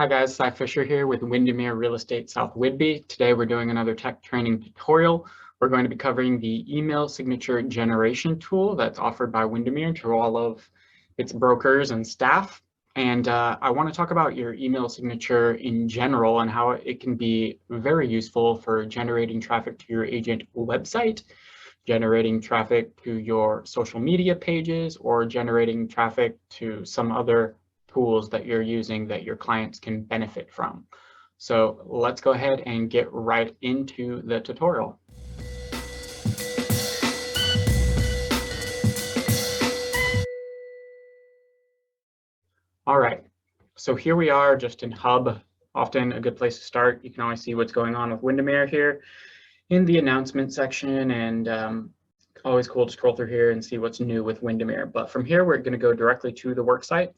Hi guys, Cy Fisher here with Windermere Real Estate South Whidbey. Today we're doing another tech training tutorial. We're going to be covering the email signature generation tool that's offered by Windermere to all of its brokers and staff. And I want to talk about your email signature in general and how it can be very useful for generating traffic to your agent website, generating traffic to your social media pages, or generating traffic to some other tools that you're using that your clients can benefit from. So let's go ahead and get right into the tutorial. All right, so here we are just in Hub, often a good place to start. You can always see what's going on with Windermere here in the announcement section, and always cool to scroll through here and see what's new with Windermere. But from here, we're going to go directly to the worksite.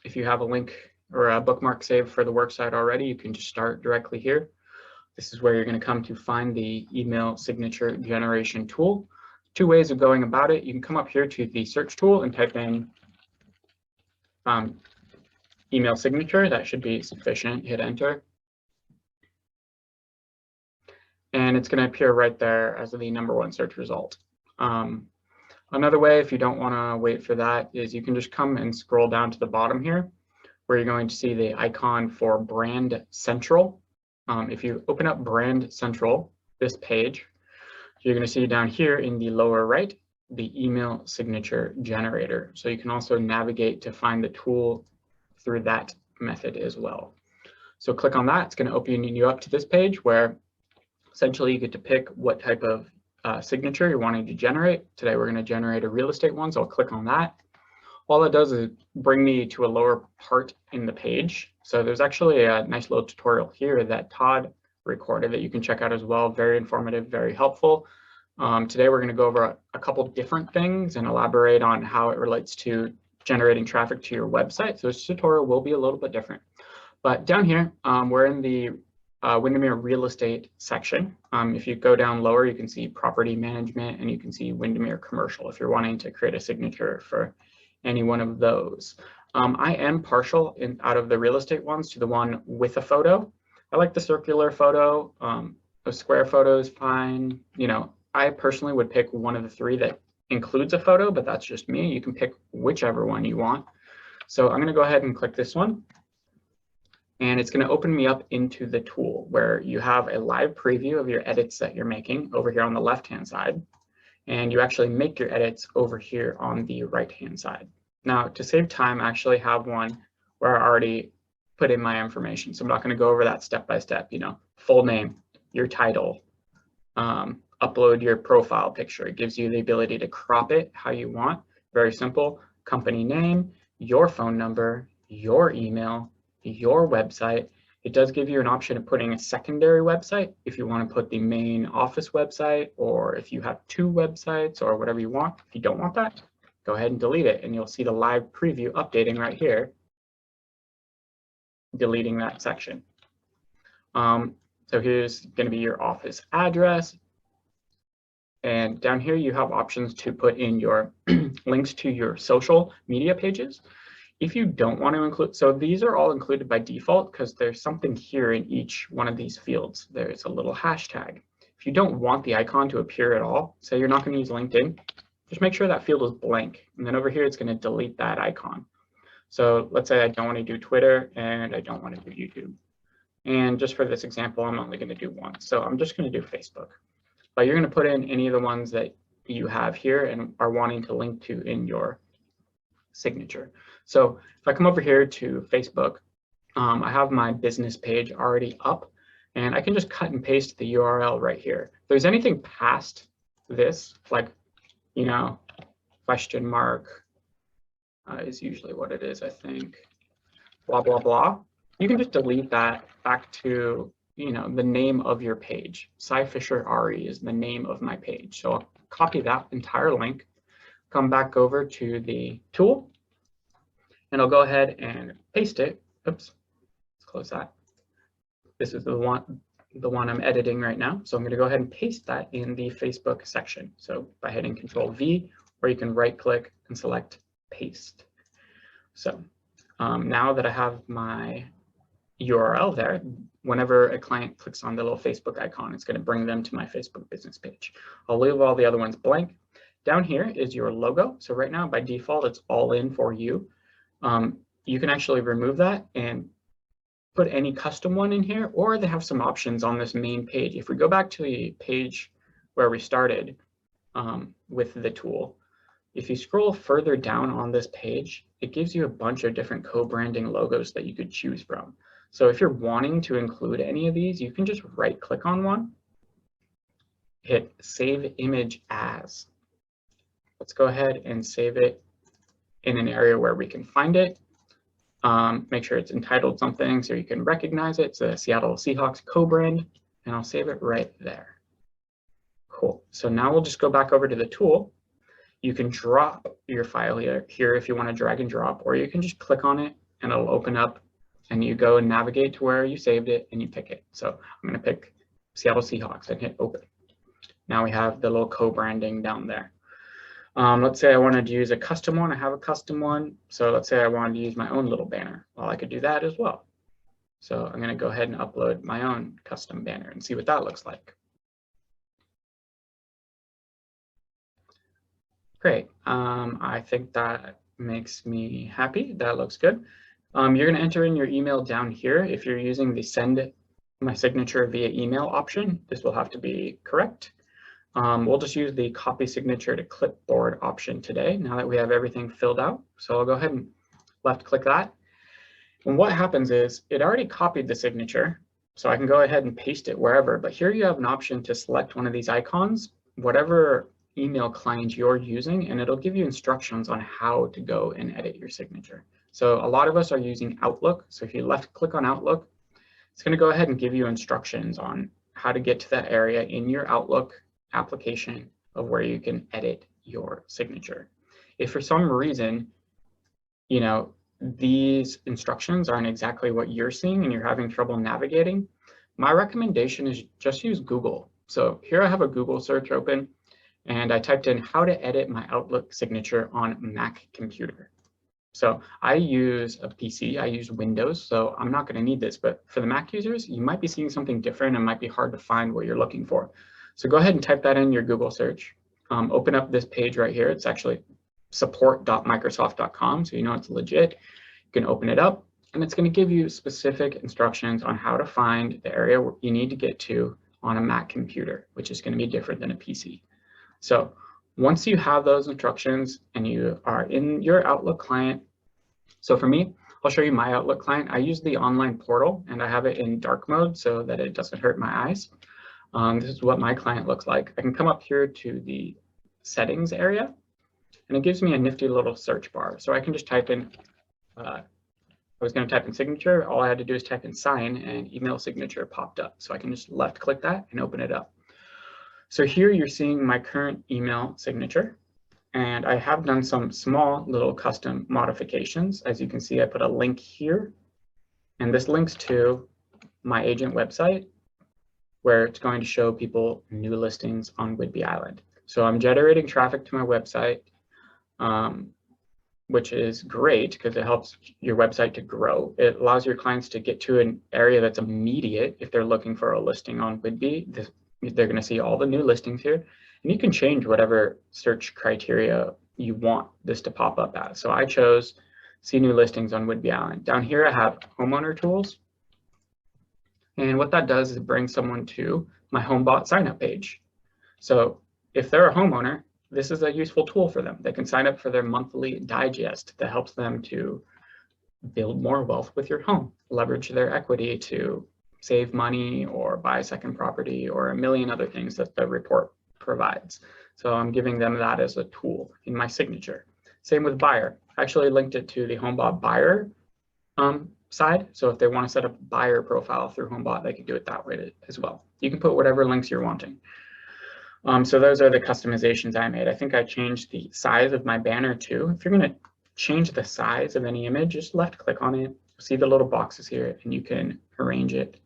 If you have a link or a bookmark saved for the worksite already, you can just start directly here. This is where you're going to come to find the email signature generation tool. Two ways of going about it. You can come up here to the search tool and type in email signature. That should be sufficient. Hit enter. And it's going to appear right there as the #1 search result. Another way, if you don't want to wait for that, is you can just come and scroll down to the bottom here, where you're going to see the icon for Brand Central. If you open up Brand Central, this page, you're going to see down here in the lower right, the email signature generator. So you can also navigate to find the tool through that method as well. So click on that. It's going to open you up to this page where essentially you get to pick what type of signature you're wanting to generate. Today we're going to generate a real estate one, so I'll click on that. All it does is bring me to a lower part in the page. So there's actually a nice little tutorial here that Todd recorded that you can check out as well. Very informative, very helpful. Today we're going to go over a couple different things and elaborate on how it relates to generating traffic to your website. So this tutorial will be a little bit different. But down here, we're in the Windermere real estate section. If you go down lower, you can see property management and you can see Windermere commercial if you're wanting to create a signature for any one of those. I am partial out of the real estate ones to the one with a photo. I like the circular photo. A square photo is fine. You know, I personally would pick one of the three that includes a photo, but that's just me. You can pick whichever one you want. So I'm going to go ahead and click this one. And it's going to open me up into the tool where you have a live preview of your edits that you're making over here on the left-hand side. And you actually make your edits over here on the right-hand side. Now, to save time, I actually have one where I already put in my information. So I'm not going to go over that step by step, you know, full name, your title, upload your profile picture. It gives you the ability to crop it how you want. Very simple. Company name, your phone number, your email, your website. It does give you an option of putting a secondary website if you want to put the main office website, or if you have two websites or whatever you want. If you don't want that, go ahead and delete it and you'll see the live preview updating right here, deleting that section. So here's going to be your office address. And down here you have options to put in your links to your social media pages. If you don't want to include, so these are all included by default because there's something here in each one of these fields. There's a little hashtag. If you don't want the icon to appear at all, say you're not going to use LinkedIn, just make sure that field is blank. And then over here, it's going to delete that icon. So let's say I don't want to do Twitter and I don't want to do YouTube. And just for this example, I'm only going to do one. So I'm just going to do Facebook. But you're going to put in any of the ones that you have here and are wanting to link to in your signature. So if I come over here to Facebook, I have my business page already up and I can just cut and paste the URL right here. If there's anything past this, like, you know, question mark is usually what it is, I think, blah, blah, blah. You can just delete that back to, you know, the name of your page. Cy Fisher RE is the name of my page. So I'll copy that entire link, come back over to the tool, and I'll go ahead and paste it. Oops, let's close that. This is the one I'm editing right now. So I'm going to go ahead and paste that in the Facebook section. So by hitting Control V, or you can right click and select paste. So now that I have my URL there, whenever a client clicks on the little Facebook icon, it's going to bring them to my Facebook business page. I'll leave all the other ones blank. Down here is your logo. So right now, by default, it's all in for you. You can actually remove that and put any custom one in here, or they have some options on this main page. If we go back to the page where we started with the tool, if you scroll further down on this page, it gives you a bunch of different co-branding logos that you could choose from. So if you're wanting to include any of these, you can just right click on one, hit Save Image As. Let's go ahead and save it in an area where we can find it. Make sure it's entitled something so you can recognize it. It's a Seattle Seahawks co-brand, and I'll save it right there. Cool. So now we'll just go back over to the tool. You can drop your file here if you want to drag and drop, or you can just click on it and it'll open up and you go and navigate to where you saved it and you pick it. So I'm going to pick Seattle Seahawks and hit open. Now we have the little co-branding down there. Let's say I wanted to use a custom one. I have a custom one. So let's say I wanted to use my own little banner. Well, I could do that as well. So I'm going to go ahead and upload my own custom banner and see what that looks like. Great. I think that makes me happy. That looks good. You're going to enter in your email down here. If you're using the send my signature via email option, this will have to be correct. We'll just use the copy signature to clipboard option today, now that we have everything filled out. So I'll go ahead and left click that. And what happens is it already copied the signature, so I can go ahead and paste it wherever. But here you have an option to select one of these icons, whatever email client you're using, and it'll give you instructions on how to go and edit your signature. So a lot of us are using Outlook. So if you left click on Outlook, it's going to go ahead and give you instructions on how to get to that area in your Outlook application of where you can edit your signature. If for some reason, these instructions aren't exactly what you're seeing and you're having trouble navigating, my recommendation is just use Google. So here I have a Google search open, and I typed in how to edit my Outlook signature on Mac computer. So I use a PC, I use Windows, so I'm not going to need this, but for the Mac users, you might be seeing something different and might be hard to find what you're looking for. So go ahead and type that in your Google search. Open up this page right here. It's actually support.microsoft.com, so you know it's legit. You can open it up, and it's going to give you specific instructions on how to find the area where you need to get to on a Mac computer, which is going to be different than a PC. So once you have those instructions and you are in your Outlook client, so for me, I'll show you my Outlook client. I use the online portal and I have it in dark mode so that it doesn't hurt my eyes. This is what my client looks like. I can come up here to the settings area and it gives me a nifty little search bar. So I can just type in, I was going to type in signature. All I had to do is type in sign and email signature popped up. So I can just left click that and open it up. So here you're seeing my current email signature, and I have done some small little custom modifications. As you can see, I put a link here, and this links to my agent website where it's going to show people new listings on Whidbey Island. So I'm generating traffic to my website, which is great because it helps your website to grow. It allows your clients to get to an area that's immediate if they're looking for a listing on Whidbey. They're going to see all the new listings here, and you can change whatever search criteria you want this to pop up as. So I chose see new listings on Whidbey Island. Down here I have homeowner tools, and what that does is bring someone to my HomeBot sign up page. So if they're a homeowner, this is a useful tool for them. They can sign up for their monthly digest that helps them to build more wealth with your home, leverage their equity to save money or buy a second property or a million other things that the report provides. So I'm giving them that as a tool in my signature. Same with buyer. I actually linked it to the HomeBot buyer side. So if they want to set up a buyer profile through HomeBot, they can do it that way as well. You can put whatever links you're wanting. So those are the customizations I made. I think I changed the size of my banner too. If you're going to change the size of any image, just left click on it. See the little boxes here, and you can arrange it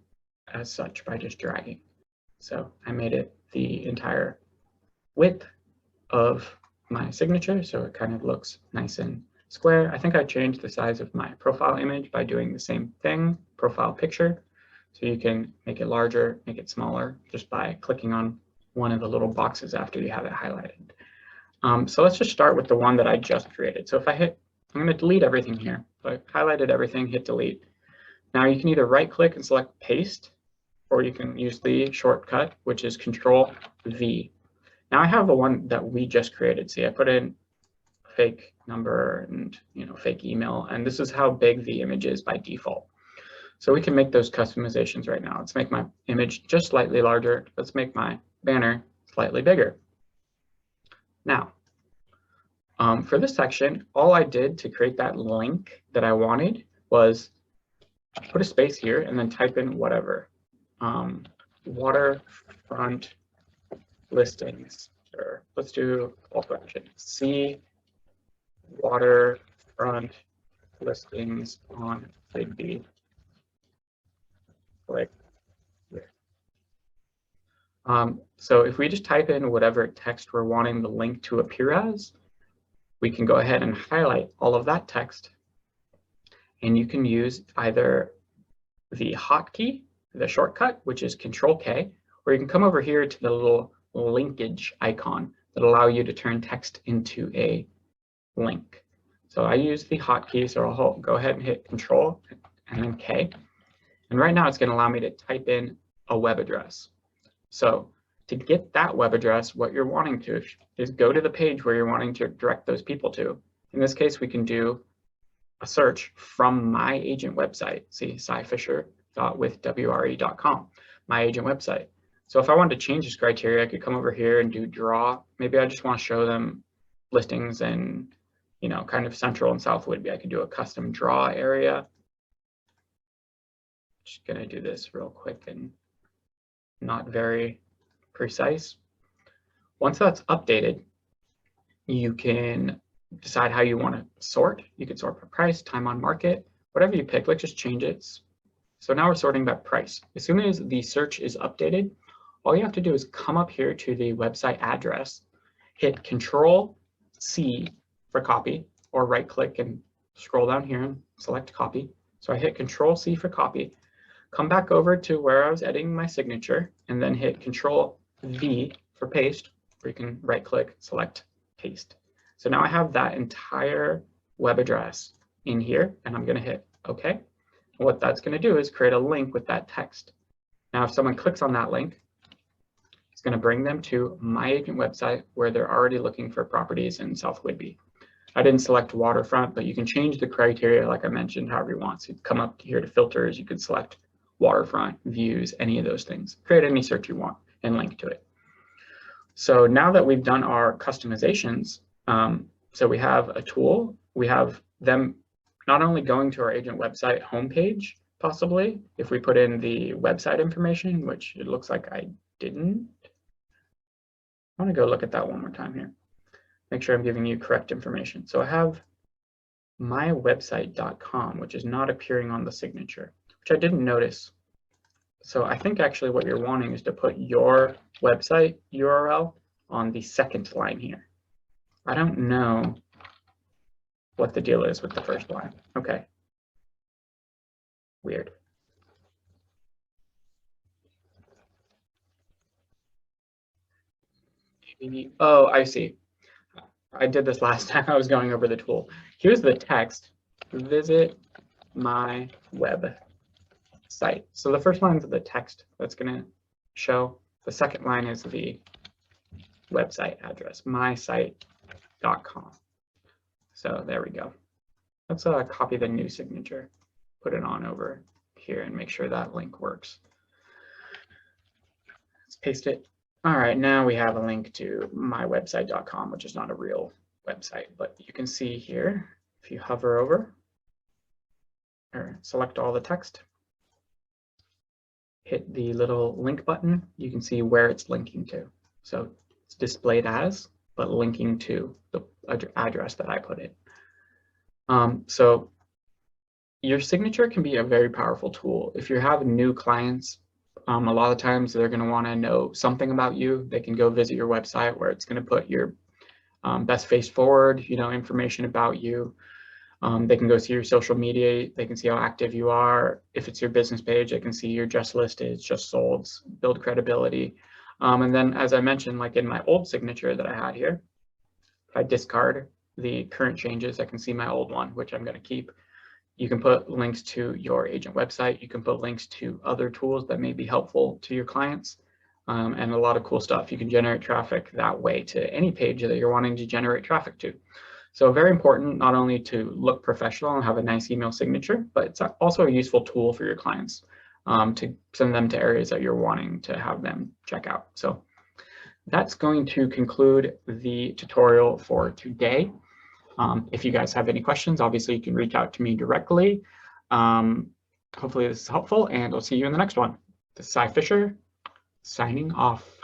as such by just dragging. So I made it the entire width of my signature, so it kind of looks nice and square. I think I changed the size of my profile image by doing the same thing, profile picture. So you can make it larger, make it smaller, just by clicking on one of the little boxes after you have it highlighted. So let's just start with the one that I just created. So if I hit, I'm going to delete everything here. So I highlighted everything, hit delete. Now you can either right click and select paste, or you can use the shortcut, which is Control V. Now I have the one that we just created. See, I put in fake number and fake email, and this is how big the image is by default. So we can make those customizations right now. Let's make my image just slightly larger. Let's make my banner slightly bigger. Now, for this section, all I did to create that link that I wanted was put a space here and then type in whatever. Waterfront listings, or let's do call to action. See waterfront listings on Whidbey. Click here. So if we just type in whatever text we're wanting the link to appear as, we can go ahead and highlight all of that text. And you can use either the hotkey, the shortcut, which is Control K, or you can come over here to the little linkage icon that allow you to turn text into a link. So I use the hotkey, so I'll go ahead and hit Control and then K. And right now it's going to allow me to type in a web address. So to get that web address, what you're wanting to is go to the page where you're wanting to direct those people to. In this case, we can do a search from my agent website. See, cyfisher.withwre.com, my agent website. So if I wanted to change this criteria, I could come over here and do draw. Maybe I just want to show them listings in, kind of Central and South Whidbey. I could do a custom draw area. Just gonna do this real quick and not very precise. Once that's updated, you can decide how you want to sort. You can sort by price, time on market, whatever you pick. Let's just change it. So now we're sorting by price. As soon as the search is updated, all you have to do is come up here to the website address, hit Control C for copy, or right click and scroll down here and select copy. So I hit Control C for copy, come back over to where I was editing my signature, and then hit Control V for paste, or you can right click, select paste. So now I have that entire web address in here, and I'm going to hit OK. And what that's going to do is create a link with that text. Now, if someone clicks on that link, it's going to bring them to my agent website where they're already looking for properties in South Whidbey. I didn't select waterfront, but you can change the criteria, like I mentioned, however you want. So you come up here to filters, you could select waterfront, views, any of those things. Create any search you want and link to it. So now that we've done our customizations, so we have a tool, we have them not only going to our agent website homepage, possibly, if we put in the website information, which it looks like I didn't. I want to go look at that one more time here. Make sure I'm giving you correct information. So I have mywebsite.com, which is not appearing on the signature, which I didn't notice. So I think actually what you're wanting is to put your website URL on the second line here. I don't know what the deal is with the first line. Okay. Weird. Maybe, oh, I see. I did this last time I was going over the tool. Here's the text, visit my website. So the first line is the text that's going to show. The second line is the website address, mysite.com. So there we go. Let's copy the new signature, put it on over here and make sure that link works. Let's paste it. All right, now we have a link to mywebsite.com, which is not a real website, but you can see here, if you hover over or select all the text, hit the little link button, you can see where it's linking to. So it's displayed as, but linking to the address that I put in. So your signature can be a very powerful tool. If you're having new clients, a lot of times they're going to want to know something about you. They can go visit your website where it's going to put your best face forward, information about you. They can go see your social media. They can see how active you are. If it's your business page, they can see your just listed, just sold, build credibility. And then, as I mentioned, like in my old signature that I had here, if I discard the current changes, I can see my old one, which I'm going to keep. You can put links to your agent website. You can put links to other tools that may be helpful to your clients, and a lot of cool stuff. You can generate traffic that way to any page that you're wanting to generate traffic to. So very important, not only to look professional and have a nice email signature, but it's also a useful tool for your clients to send them to areas that you're wanting to have them check out. So that's going to conclude the tutorial for today. If you guys have any questions, obviously you can reach out to me directly. Hopefully this is helpful, and I'll see you in the next one. This is Cy Fisher, signing off.